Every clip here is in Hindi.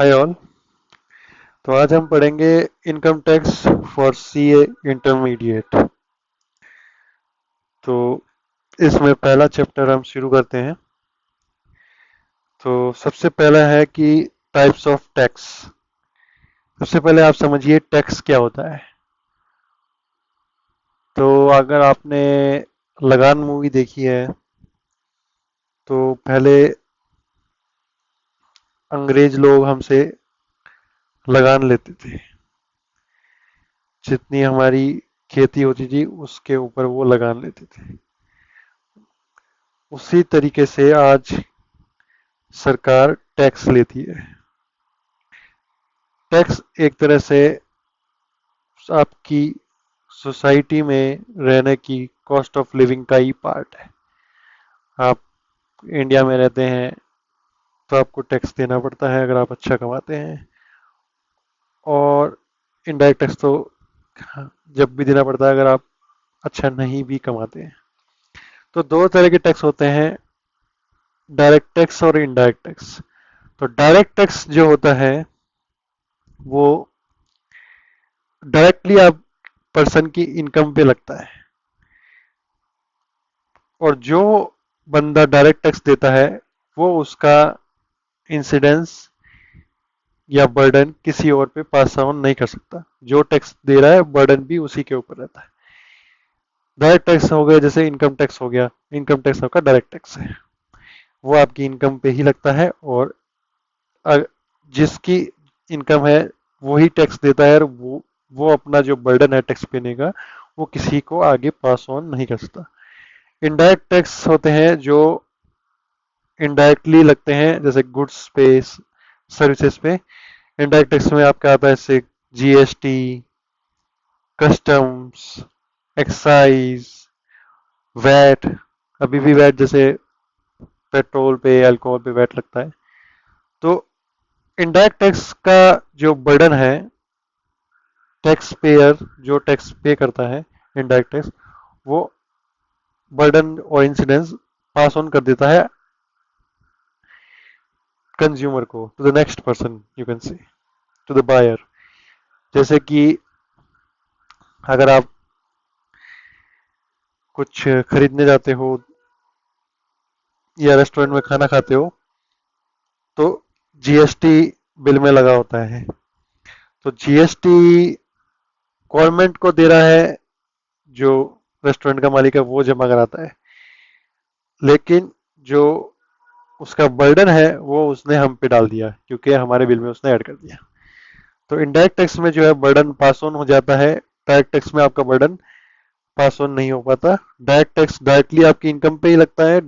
Hi all. तो आज हम पढ़ेंगे income tax for CA intermediate. तो इसमें पहला चैप्टर हम शुरू करते हैं। तो सबसे पहला है कि टाइप्स ऑफ टैक्स। सबसे पहले आप समझिए टैक्स क्या होता है। तो अगर आपने लगान मूवी देखी है तो पहले अंग्रेज लोग हमसे लगान लेते थे। जितनी हमारी खेती होती थी उसके ऊपर वो लगान लेते थे। उसी तरीके से आज सरकार टैक्स लेती है। टैक्स एक तरह से आपकी सोसाइटी में रहने की कॉस्ट ऑफ लिविंग का ही पार्ट है। आप इंडिया में रहते हैं तो आपको टैक्स देना पड़ता है अगर आप अच्छा कमाते हैं, और इनडायरेक्ट टैक्स तो जब भी देना पड़ता है अगर आप अच्छा नहीं भी कमाते हैं। तो दो तरह के टैक्स होते हैं, डायरेक्ट टैक्स और इनडायरेक्ट टैक्स। तो डायरेक्ट टैक्स जो होता है वो डायरेक्टली आप पर्सन की इनकम पे लगता है, और जो बंदा डायरेक्ट टैक्स देता है वो उसका इंसिडेंस या बर्डन किसी और पे पास ऑन नहीं कर सकता। जो टैक्स दे रहा है बर्डन भी उसी के ऊपर रहता है। डायरेक्ट टैक्स हो गया जैसे इनकम टैक्स हो गया। इनकम टैक्स आपका डायरेक्ट टैक्स है, वो आपकी इनकम पे ही लगता है, और जिसकी इनकम है वही टैक्स देता है, और वो अपना जो बर्डन है टैक्स देने का वो किसी को आगे पास ऑन नहीं कर सकता। इनडायरेक्ट टैक्स होते हैं जो इनडायरेक्टली लगते हैं, जैसे गुड्स पे, सर्विसेज पे। इनडायरेक्ट टैक्स में आपका आता है जैसे जीएसटी, कस्टम्स, एक्साइज, वैट। अभी भी वैट जैसे पेट्रोल पे, अल्कोहल पे वैट लगता है। तो इनडायरेक्ट टैक्स का जो बर्डन है, टैक्स पेयर जो टैक्स पे करता है इनडायरेक्ट टैक्स, वो बर्डन और इंसिडेंस पास ऑन कर देता है कंज्यूमर को, to the next person, you can say to the buyer. जैसे कि अगर आप कुछ खरीदने जाते हो या रेस्टोरेंट में खाना खाते हो तो जीएसटी बिल में लगा होता है। तो जीएसटी गवर्नमेंट को दे रहा है, जो रेस्टोरेंट का मालिक है वो जमा कराता है, लेकिन जो उसका बर्डन है वो उसने हम पे डाल दिया क्योंकि हमारे बिल में उसने ऐड कर दिया। तो इनडायरेक्ट टैक्स में जो है बर्डन पास ऑन हो जाता है, डायरेक्ट टैक्स में आपका बर्डन पास ऑन नहीं हो पाता। डायरेक्ट टैक्स डायरेक्टली आपकी इनकम पे ही लगता है,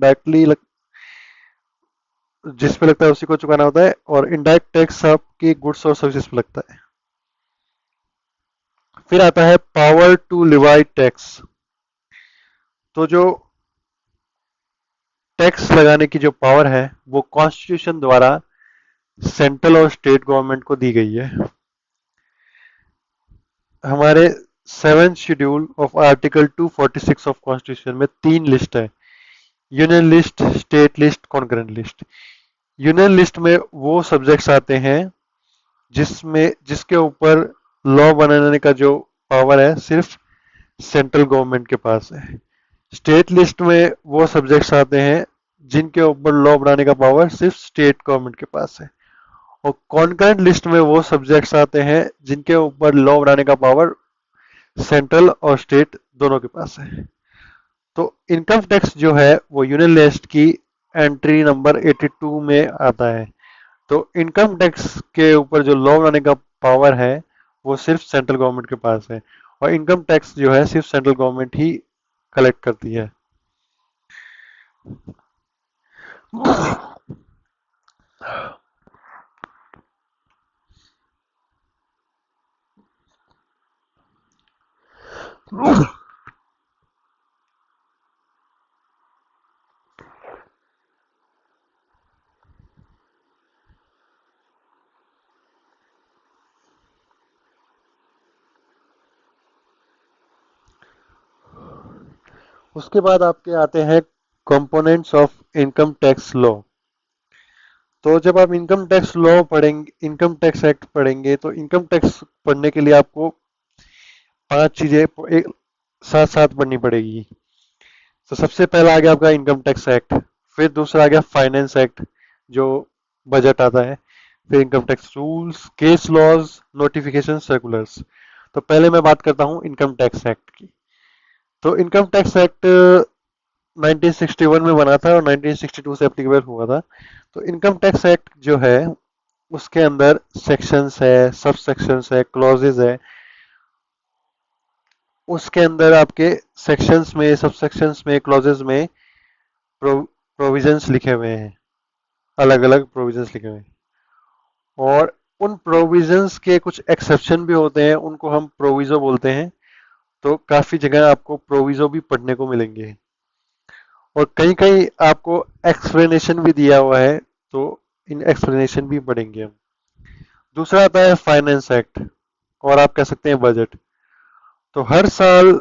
जिस पे लगता है उसी को चुकाना होता है, और इनडायरेक्ट टैक्स आपकी गुड्स और सर्विसेज पे लगता है। फिर आता है पावर टू लिवाई टैक्स। तो जो टैक्स लगाने की जो पावर है वो कॉन्स्टिट्यूशन द्वारा सेंट्रल और स्टेट गवर्नमेंट को दी गई है। हमारे 7th schedule of article 246 of constitution में 3 लिस्ट है, union list, state list, concurrent list. Union list में वो सब्जेक्ट्स आते हैं जिसके ऊपर लॉ बनाने का जो पावर है सिर्फ सेंट्रल गवर्नमेंट के पास है। स्टेट लिस्ट में वो सब्जेक्ट्स आते हैं जिनके ऊपर लॉ बनाने का पावर सिर्फ स्टेट गवर्नमेंट के पास है, और कॉन्करेंट लिस्ट में वो सब्जेक्ट्स आते हैं जिनके ऊपर लॉ बनाने का पावर सेंट्रल और स्टेट दोनों के पास है। तो इनकम टैक्स जो है वो यूनियन लिस्ट की एंट्री नंबर 82 में आता है। तो इनकम टैक्स के ऊपर जो लॉ बनाने का पावर है वो सिर्फ सेंट्रल गवर्नमेंट के पास है, और इनकम टैक्स जो है सिर्फ सेंट्रल गवर्नमेंट ही कलेक्ट करती है। उसके बाद आपके आते हैं components of income tax law. तो जब आप इनकम टैक्स लॉ पढ़ेंगे, इनकम टैक्स एक्ट पढ़ेंगे, तो इनकम टैक्स पढ़ने के लिए आपको 5 चीजें एक साथ साथ पढ़नी पड़ेगी। तो सबसे पहला आ गया आपका इनकम टैक्स एक्ट, फिर दूसरा आ गया फाइनेंस एक्ट जो बजट आता है, फिर income tax rules, case laws, notification, circulars. तो पहले मैं बात करता हूँ इनकम टैक्स एक्ट की। तो इनकम टैक्स एक्ट 1961 में बना था और 1962 से एप्लीकेबल हुआ था। तो इनकम टैक्स एक्ट जो है उसके अंदर सेक्शंस है, सब सेक्शंस है, क्लॉजेज है। उसके अंदर आपके सेक्शंस में, सब सेक्शंस में, क्लॉजेज में प्रोविजंस लिखे हुए हैं, अलग अलग प्रोविजंस लिखे हुए हैं। और उन प्रोविजंस के कुछ एक्सेप्शन भी होते हैं, उनको हम प्रोविजो बोलते हैं। तो काफी जगह आपको प्रोविजो भी पढ़ने को मिलेंगे और कहीं कहीं आपको एक्सप्लेनेशन भी दिया हुआ है, तो इन एक्सप्लेनेशन भी पढ़ेंगे हम। दूसरा आता है फाइनेंस एक्ट, और आप कह सकते हैं बजट। तो हर साल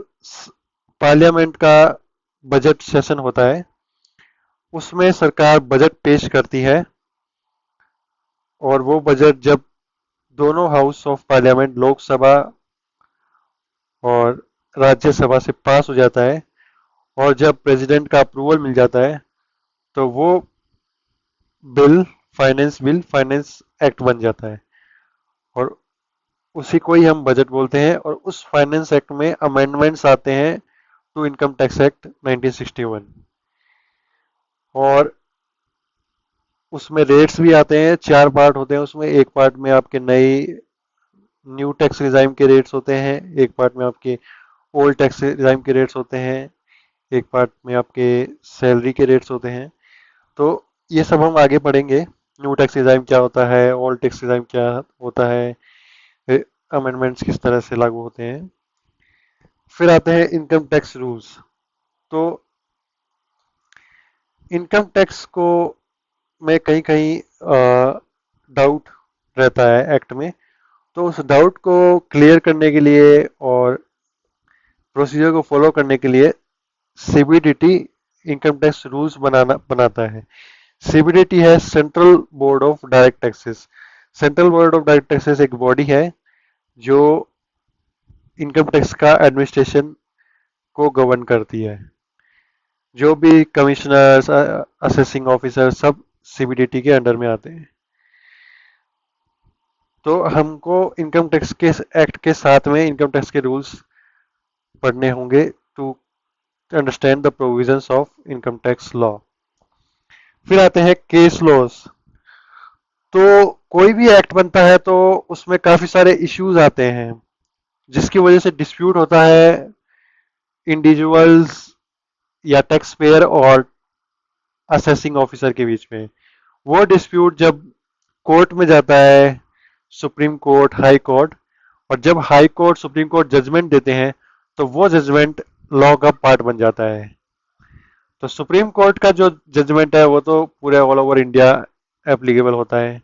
पार्लियामेंट का बजट सेशन होता है, उसमें सरकार बजट पेश करती है, और वो बजट जब दोनों हाउस ऑफ पार्लियामेंट, लोकसभा और राज्यसभा से पास हो जाता है, और जब प्रेसिडेंट का अप्रूवल मिल जाता है, तो वो बिल फाइनेंस एक्ट बन जाता है, और उसी को ही हम बजट बोलते हैं। और उस फाइनेंस एक्ट में अमेंडमेंट्स आते हैं टू इनकम टैक्स एक्ट 1961, और उसमें रेट्स भी आते हैं। 4 पार्ट होते हैं उसमें, एक पार्ट में आपके नई न्यू टैक्स रिजाइम के रेट्स होते हैं, एक पार्ट में आपके ओल्ड टैक्स रिजाइम के रेट्स होते हैं, एक पार्ट में आपके सैलरी के रेट्स होते हैं। तो ये सब हम आगे पढ़ेंगे, न्यू टैक्स रिजाइम क्या होता है, ओल्ड टैक्स रिजाइम क्या होता है, अमेंडमेंट्स किस तरह से लागू होते हैं। फिर आते हैं इनकम टैक्स रूल्स। तो इनकम टैक्स को में कहीं कहीं डाउट रहता है एक्ट में, तो उस डाउट को क्लियर करने के लिए और प्रोसीजर को फॉलो करने के लिए सीबीडीटी इनकम टैक्स रूल्स बनाता है। सीबीडीटी है central board of direct taxes. Central board of direct taxes एक बॉडी है जो इनकम टैक्स का एडमिनिस्ट्रेशन को गवर्न करती है। जो भी कमिश्नर्स, असेसिंग ऑफिसर, सब सीबीडीटी के अंडर में आते हैं। तो हमको इनकम टैक्स के एक्ट के साथ में इनकम टैक्स के रूल्स पढ़ने होंगे to understand the provisions of income tax law. फिर आते हैं केस लॉज। तो कोई भी एक्ट बनता है तो उसमें काफी सारे इश्यूज आते हैं, जिसकी वजह से डिस्प्यूट होता है इंडिविजुअल्स या टैक्स पेयर और असेसिंग ऑफिसर के बीच में। वो डिस्प्यूट जब कोर्ट में जाता है, सुप्रीम कोर्ट, हाई कोर्ट, और जब high court, supreme court judgment देते हैं, तो वो जजमेंट लॉ का पार्ट बन जाता है। तो सुप्रीम कोर्ट का जो जजमेंट है वो तो पूरे ऑल ओवर इंडिया एप्लीकेबल होता है,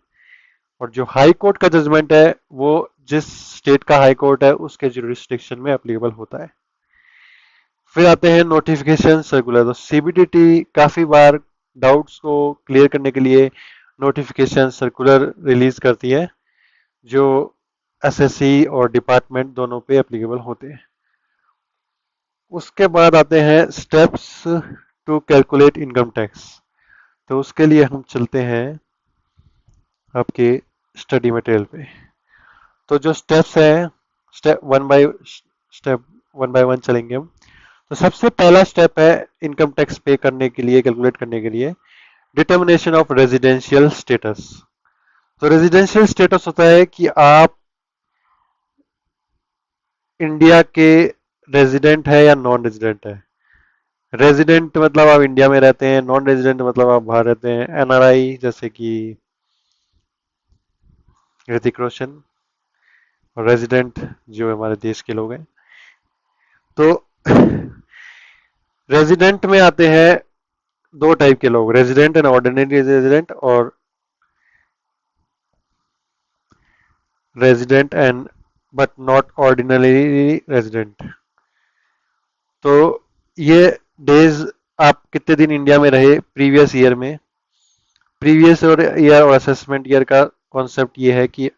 और जो हाई कोर्ट का जजमेंट है वो जिस स्टेट का हाई कोर्ट है उसके जुरिस्डिक्शन में एप्लीकेबल होता है। फिर आते हैं नोटिफिकेशन सर्कुलर। तो सीबीडीटी काफी बार डाउट्स को क्लियर करने के लिए नोटिफिकेशन सर्कुलर रिलीज करती है, जो एसएससी और डिपार्टमेंट दोनों पे एप्लीकेबल होते हैं। उसके बाद आते हैं steps to calculate income tax. तो उसके लिए हम चलते हैं आपके स्टडी मटेरियल पे। तो जो स्टेप्स हैं, स्टेप वन बाय वन चलेंगे हम। तो सबसे पहला स्टेप है इनकम टैक्स पे करने के लिए, कैलकुलेट करने के लिए, डिटर्मिनेशन ऑफ रेजिडेंशियल स्टेटस। तो रेजिडेंशियल स्टेटस होता है कि आप इंडिया के रेजिडेंट है या नॉन रेजिडेंट है। रेजिडेंट मतलब आप इंडिया में रहते हैं, नॉन रेजिडेंट मतलब आप बाहर रहते हैं। एनआरआई जैसे कि ऋतिक रोशन, और रेजिडेंट जो हमारे देश के लोग हैं। तो रेजिडेंट में आते हैं 2 टाइप के लोग, रेजिडेंट एंड ऑर्डिनरी रेजिडेंट, और resident and but not ordinary resident. तो ये डेज आप कितने दिन इंडिया में रहे प्रीवियस ईयर में, प्रीवियस ईयर और असेसमेंट ईयर का कॉन्सेप्ट ये है कि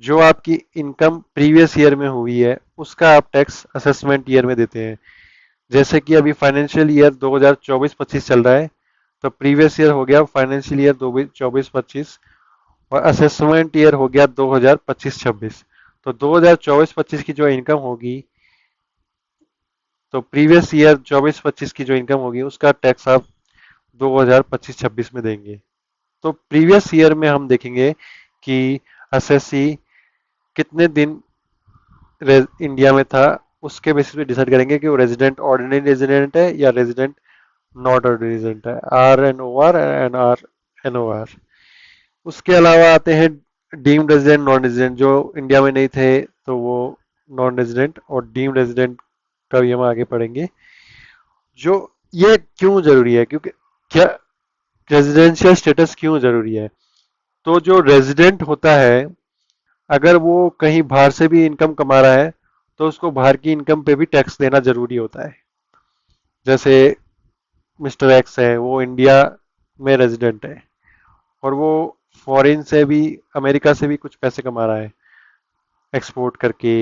जो आपकी इनकम प्रीवियस ईयर में हुई है उसका आप टैक्स असेसमेंट ईयर में देते हैं। जैसे कि अभी फाइनेंशियल ईयर 2024-25 चल रहा है, तो प्रीवियस ईयर हो गया फाइनेंशियल ईयर 2024-25 और असेसमेंट ईयर हो गया 2025-26। तो 2024-25 की जो इनकम होगी, तो प्रीवियस ईयर 24-25 की जो इनकम होगी उसका टैक्स आप 2025-26 में देंगे। तो प्रीवियस ईयर में हम देखेंगे कि एसएससी कितने दिन इंडिया में था, उसके बेसिस पे डिसाइड करेंगे कि वो रेजिडेंट ऑर्डिनरी रेजिडेंट है या रेजिडेंट नॉट ऑर्डिनरी रेजिडेंट है, R N O R N R N O R. उसके अलावा आते हैं डीम्ड रेजिडेंट नॉन रेजिडेंट, जो इंडिया में नहीं थे तो वो नॉन रेजिडेंट, और डीम्ड रेजिडेंट का भी हम आगे पढ़ेंगे। जो ये क्यों जरूरी है, क्योंकि क्या रेजिडेंशियल स्टेटस क्यों जरूरी है, तो जो रेजिडेंट होता है अगर वो कहीं बाहर से भी इनकम कमा रहा है तो उसको बाहर की इनकम पे भी टैक्स देना जरूरी होता है। जैसे मिस्टर एक्स है, वो इंडिया में रेजिडेंट है और वो फॉरेन से भी, अमेरिका से भी कुछ पैसे कमा रहा है एक्सपोर्ट करके,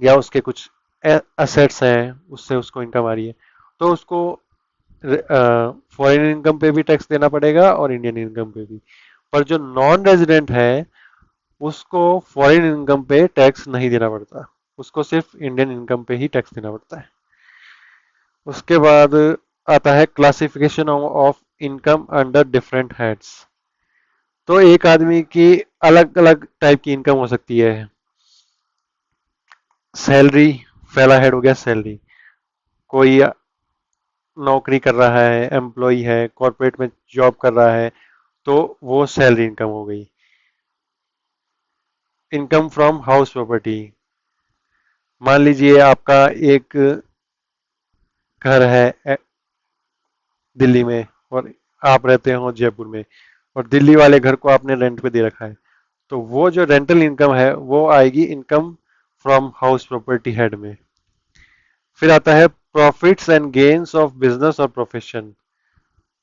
या उसके कुछ असेट्स हैं उससे उसको इनकम आ रही है, तो उसको फॉरेन इनकम पे भी टैक्स देना पड़ेगा और इंडियन इनकम पे भी। पर जो नॉन रेजिडेंट है उसको फॉरेन इनकम पे टैक्स नहीं देना पड़ता, उसको सिर्फ इंडियन इनकम पे ही टैक्स देना पड़ता है। उसके बाद आता है classification of income under different heads. तो एक आदमी की अलग अलग टाइप की इनकम हो सकती है। सैलरी, पहला हेड हो गया सैलरी। कोई नौकरी कर रहा है, एम्प्लॉय है, कॉर्पोरेट में जॉब कर रहा है, तो वो सैलरी इनकम हो गई। इनकम फ्रॉम हाउस प्रॉपर्टी, मान लीजिए आपका एक घर है दिल्ली में और आप रहते हो जयपुर में, और दिल्ली वाले घर को आपने रेंट पे दे रखा है, तो वो जो रेंटल इनकम है वो आएगी income from house property head में। फिर आता है profits and gains of business और प्रोफेशन।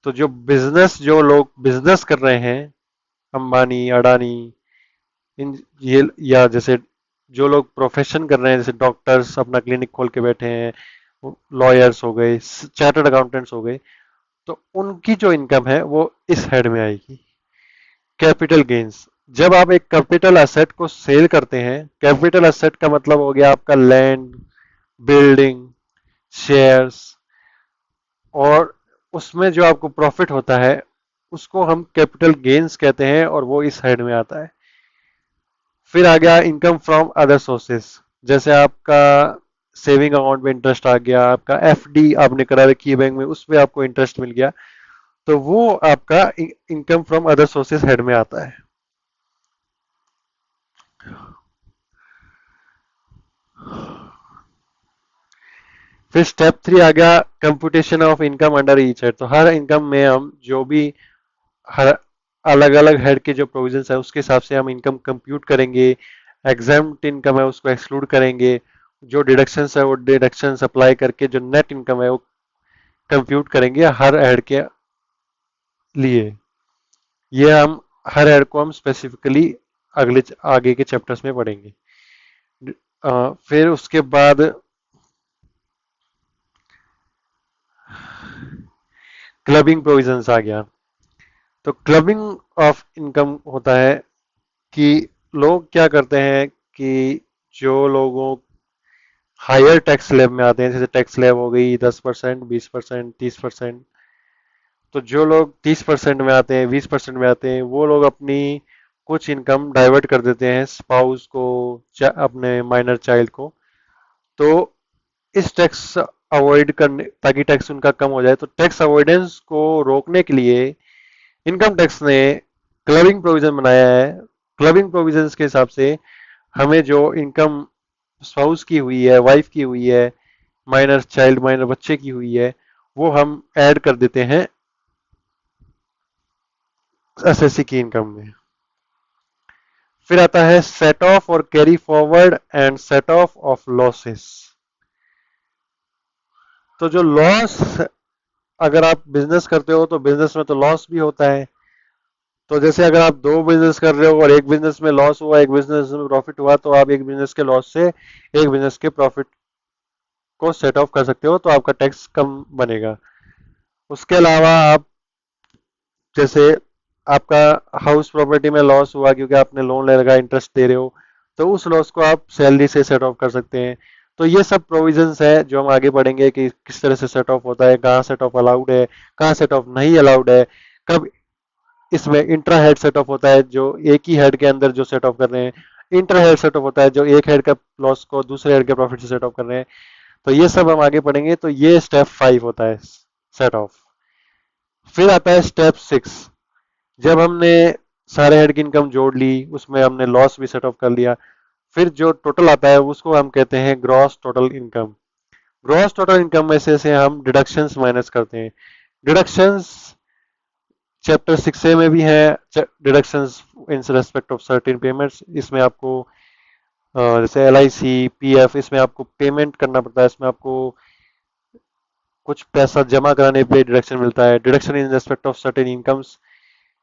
तो जो बिजनेस, जो लोग बिजनेस कर रहे हैं, अंबानी, अडानी, इन ये, या जैसे जो लोग प्रोफेशन कर रहे हैं, जैसे डॉक्टर्स अपना क्लिनिक खोल के बैठे हैं, लॉयर्स हो गए, चार्टर्ड अकाउंटेंट्स हो गए, तो उनकी जो इनकम है वो इस हेड में आएगी। कैपिटल गेन्स, जब आप एक कैपिटल असेट को सेल करते हैं, कैपिटल असेट का मतलब हो गया आपका लैंड, बिल्डिंग, शेयर्स, और उसमें जो आपको प्रॉफिट होता है उसको हम कैपिटल गेन्स कहते हैं और वो इस हेड में आता है। फिर आ गया इनकम फ्रॉम अदर सोर्सेस, जैसे आपका सेविंग अकाउंट में इंटरेस्ट आ गया, आपका एफडी आपने करा रखी है बैंक में, उस पर आपको इंटरेस्ट मिल गया, तो वो आपका income from other sources head में आता है। फिर स्टेप 3 आ गया computation of income under each head. तो हर इनकम में हम जो भी हर अलग अलग हेड के जो प्रोविजंस है उसके हिसाब से हम इनकम कंप्यूट करेंगे। एग्जाम्प्ट इनकम है उसको एक्सक्लूड करेंगे, जो डिडक्शंस है वो डिडक्शंस अप्लाई करके जो नेट इनकम है वो कंप्यूट करेंगे हर हेड के लिए। ये हम हर हेड को हम स्पेसिफिकली अगले आगे के चैप्टर्स में पढ़ेंगे। फिर उसके बाद क्लबिंग प्रोविजंस आ गया। तो क्लबिंग ऑफ इनकम होता है कि लोग क्या करते हैं कि जो लोगों हायर टैक्स स्लैब में आते हैं, जैसे टैक्स स्लैब हो गई 10%, 20%, 30%, तो जो लोग 30% में आते हैं, 20% में आते हैं, वो लोग अपनी कुछ इनकम डाइवर्ट कर देते हैं स्पाउस को, अपने माइनर चाइल्ड को। तो इस टैक्स अवॉइड करने, ताकि टैक्स उनका कम हो जाए, तो टैक्स अवॉइडेंस को रोकने के लिए इनकम टैक्स ने क्लबिंग प्रोविजन बनाया है। क्लबिंग प्रोविजंस के हिसाब से हमें जो इनकम स्पाउस की हुई है, वाइफ की हुई है, माइनर चाइल्ड, माइनर बच्चे की हुई है, वो हम ऐड कर देते हैं एसएससी की इनकम में। फिर आता है सेट ऑफ और carry forward and set of of losses. तो जो लॉस अगर आप बिजनेस करते हो तो बिजनेस में तो लॉस भी होता है। तो जैसे अगर आप दो बिजनेस कर रहे हो और एक बिजनेस में लॉस हुआ, एक बिजनेस में प्रॉफिट हुआ, तो आप एक बिजनेस के लॉस से एक बिजनेस के प्रॉफिट को सेट ऑफ कर सकते हो, तो आपका टैक्स कम बनेगा। उसके अलावा आप जैसे आपका हाउस प्रॉपर्टी में लॉस हुआ क्योंकि आपने लोन ले रखा, इंटरेस्ट दे रहे हो, तो उस लॉस को आप सैलरी से सेट ऑफ कर सकते हैं। तो ये सब प्रोविजंस है जो हम आगे पढ़ेंगे कि किस तरह से सेट ऑफ होता है, कहाँ सेट ऑफ अलाउड है, कहाँ सेट ऑफ नहीं अलाउड है, कब इसमें इंट्रा हेड सेट ऑफ होता है जो एक ही हेड के अंदर जो सेट ऑफ कर रहे हैं, इंटर हेड सेट ऑफ होता है जो एक हेड का लॉस को दूसरे हेड के प्रॉफिट से सेट ऑफ कर रहे हैं। तो ये सब हम आगे पढ़ेंगे। तो ये स्टेप 5 होता है, सेट ऑफ। फिर आता है स्टेप 6। जब हमने सारे हेड की इनकम जोड़ ली, उसमें हमने लॉस भी सेट ऑफ कर लिया, फिर जो टोटल आता है उसको हम कहते हैं gross total income. Gross total income में से हम डिडक्शंस माइनस करते हैं। डिडक्शंस चैप्टर 6A में भी है, deductions in respect of certain payments. इसमें आपको जैसे LIC, PF, इसमें आपको पेमेंट करना पड़ता है, इसमें आपको कुछ पैसा जमा कराने पे डिडक्शन मिलता है। Deduction in respect of certain incomes,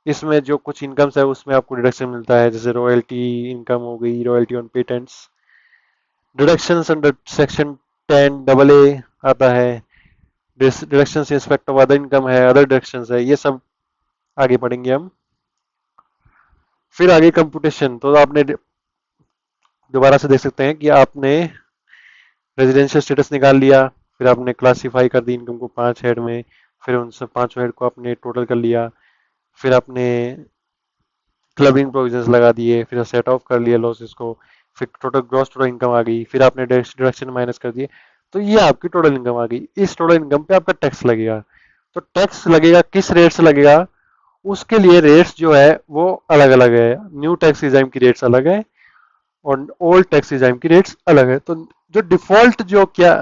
इसमें जो कुछ इनकम्स है उसमें आपको डिडक्शन मिलता है, जैसे रॉयल्टी इनकम हो गई, royalty on patents. Deductions under section 10AA आता है। Deductions in respect of other income है, अदर डिडक्शंस है, ये सब आगे पढ़ेंगे हम। फिर आगे कंप्यूटेशन, तो आपने दोबारा से देख सकते हैं कि आपने रेजिडेंशियल स्टेटस निकाल लिया, फिर आपने क्लासीफाई कर दी इनकम को 5 हेड में, फिर उन सब 5 हेड को आपने टोटल कर लिया, फिर आपने क्लबिंग प्रोविजंस लगा दिए, फिर सेट ऑफ कर लिया लॉसेस को, फिर टोटल ग्रॉस टोटल इनकम आ गई, फिर आपने डिडक्शन माइनस कर दिए, तो ये आपकी टोटल इनकम आ गई। इस टोटल इनकम पे आपका टैक्स लगेगा। तो टैक्स लगेगा किस रेट से लगेगा, उसके लिए रेट्स जो है वो अलग अलग है। न्यू टैक्स रिजाइम की रेट्स अलग है और ओल्ड टैक्स रिजाइम की रेट्स अलग है। तो जो डिफॉल्ट जो क्या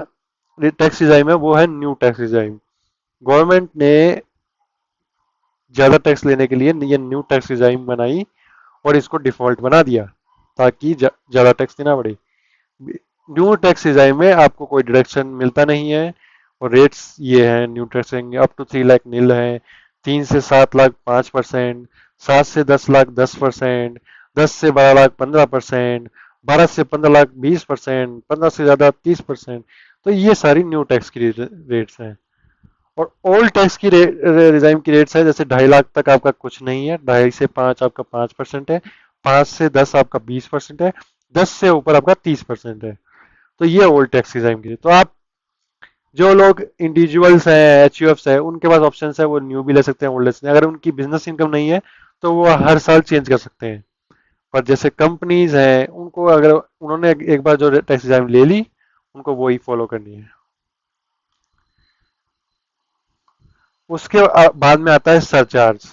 टैक्स रिजाइम है वो है न्यू टैक्स रिजाइम। गवर्नमेंट ने ज्यादा टैक्स लेने के लिए ये न्यू टैक्स रिजाइम बनाई और इसको डिफॉल्ट बना दिया ताकि ज्यादा टैक्स देना पड़े। न्यू टैक्स रिजाइम में आपको कोई डिडक्शन मिलता नहीं है और रेट्स ये हैं। New tax up to 3 lakh nil है, 3 से 7 लाख 5%, 7 से 10 लाख 10%, 10 से 12 लाख 15%, 12 से 15 लाख 20%, 15 से ज्यादा 30%। तो ये सारी न्यू टैक्स की रेट्स हैं। और ओल्ड टैक्स की रिजाइम की रेट्स है, जैसे 2.5 लाख तक आपका कुछ नहीं है, 2.5 से 5 आपका 5% है, 5 से 10 आपका 20% है, 10 से ऊपर आपका 30% है। तो ये ओल्ड टैक्स रिजाइम की। तो आप जो लोग इंडिविजुअल्स हैं, HUFs है, उनके पास ऑप्शन है, वो न्यू भी ले सकते हैं, ओल्ड ले सकते हैं। अगर उनकी बिजनेस इनकम नहीं है तो वो हर साल चेंज कर सकते हैं। पर जैसे कंपनीज हैं उनको अगर उन्होंने एक बार जो टैक्स रिजाइम ले ली, उनको वो ही फॉलो करनी है। उसके बाद में आता है सरचार्ज।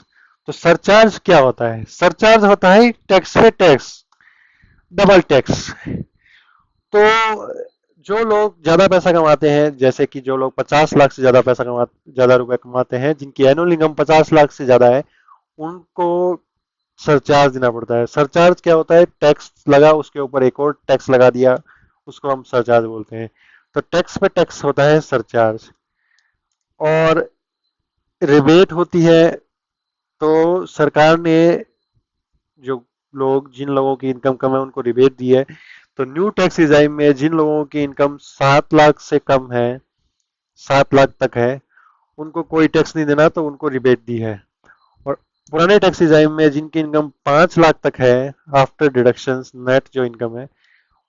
तो सरचार्ज क्या होता है? सरचार्ज होता है टैक्स पे टैक्स, डबल टैक्स। तो जो लोग ज्यादा पैसा कमाते हैं, जैसे कि जो लोग 50 लाख से ज्यादा ज्यादा रुपए कमाते हैं, जिनकी एनुअल इनकम 50 लाख से ज्यादा है, उनको सरचार्ज देना पड़ता है। सरचार्ज क्या होता है? टैक्स लगा, उसके ऊपर एक और टैक्स लगा दिया, उसको हम सरचार्ज बोलते हैं। तो टैक्स पे टैक्स होता है सरचार्ज। और रिबेट होती है। तो सरकार ने जो जिन लोगों की इनकम कम है उनको रिबेट दी है। तो न्यू टैक्स रिजाइम में जिन लोगों की इनकम 7 लाख से कम है, 7 लाख तक है, उनको कोई टैक्स नहीं देना, तो उनको रिबेट दी है। और पुराने टैक्स रिजाइम में जिनकी इनकम 5 लाख तक है, आफ्टर डिडक्शंस नेट जो इनकम है,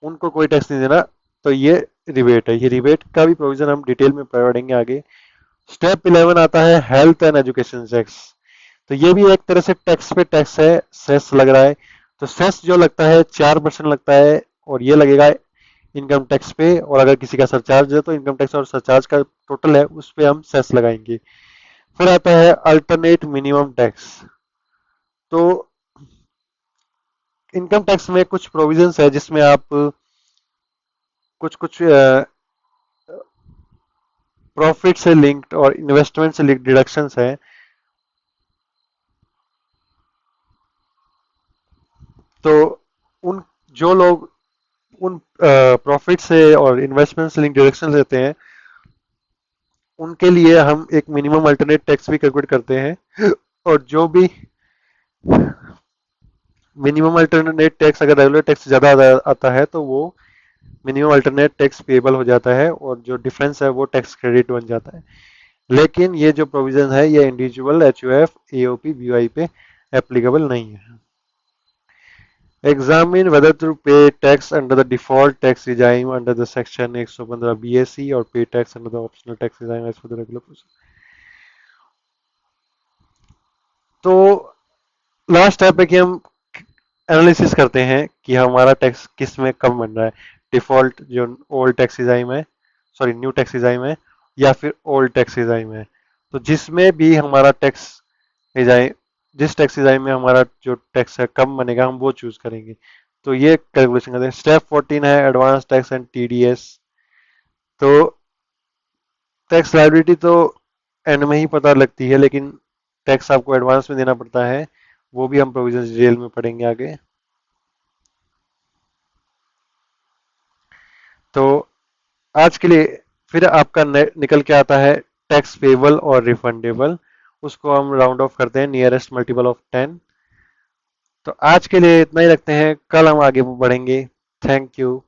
उनको कोई टैक्स नहीं देना। तो ये रिबेट है। ये रिबेट का भी प्रोविजन हम डिटेल में पढ़ेंगे आगे। स्टेप 11 आता है हेल्थ एंड एजुकेशन टैक्स। तो ये भी एक तरह से टैक्स पे टैक्स है, सेस लग रहा है। तो सेस जो लगता है 4% लगता है, और ये लगेगा इनकम टैक्स पे। और अगर किसी का सरचार्ज है तो इनकम टैक्स और सरचार्ज का टोटल है उस पे हम सेस लगाएंगे। फिर आता है अल्टरनेट मिनिमम टैक्स। तो इनकम टैक्स में कुछ प्रोविजंस है जिसमें आप कुछ कुछ प्रॉफिट से लिंक्ड और इन्वेस्टमेंट से लिंक्ड डिडक्शंस है। तो उन जो लोग उन प्रॉफिट से और इन्वेस्टमेंट से लिंक डायरेक्शन लेते हैं, उनके लिए हम एक मिनिमम अल्टरनेट टैक्स भी कैलकुलेट करते हैं, और जो भी मिनिमम अल्टरनेट टैक्स अगर रेगुलर टैक्स ज़्यादा आता है तो वो मिनिमम अल्टरनेट टैक्स पेबल हो जाता है, और जो डिफरेंस है वो टैक्स क्रेडिट बन जाता है। लेकिन ये जो प्रोविजन है ये इंडिविजुअल एचयूएफ एओपी बीवाई पे एप्लीकेबल नहीं है। Examine whether to pay tax under the default tax regime under the section 115 BAC or pay tax under the optional tax regime as per the regular procedure. तो लास्ट स्टेप है कि हम एनालिसिस करते हैं कि हमारा टैक्स किस में कम बन रहा है, डिफॉल्ट जो ओल्ड टैक्स रिजाइम है, सॉरी न्यू टैक्स रिजाइम है, या फिर ओल्ड टैक्स रिजाइम है। तो जिसमें भी हमारा टैक्स रिजाइम, जिस टैक्स रिजाइम में हमारा जो टैक्स है कम बनेगा हम वो चूज करेंगे। तो ये कैलकुलेशन करते हैं। स्टेप 14 है एडवांस टैक्स एंड टीडीएस। तो टैक्स लायबिलिटी तो एंड में ही पता लगती है, लेकिन टैक्स आपको एडवांस में देना पड़ता है, वो भी हम प्रोविजन डिटेल में पढ़ेंगे आगे। तो आज के लिए फिर आपका निकल के आता है टैक्स पेबल और रिफंडेबल, उसको हम राउंड ऑफ करते हैं नियरेस्ट मल्टीपल ऑफ 10। तो आज के लिए इतना ही रखते हैं, कल हम आगे बढ़ेंगे। Thank you.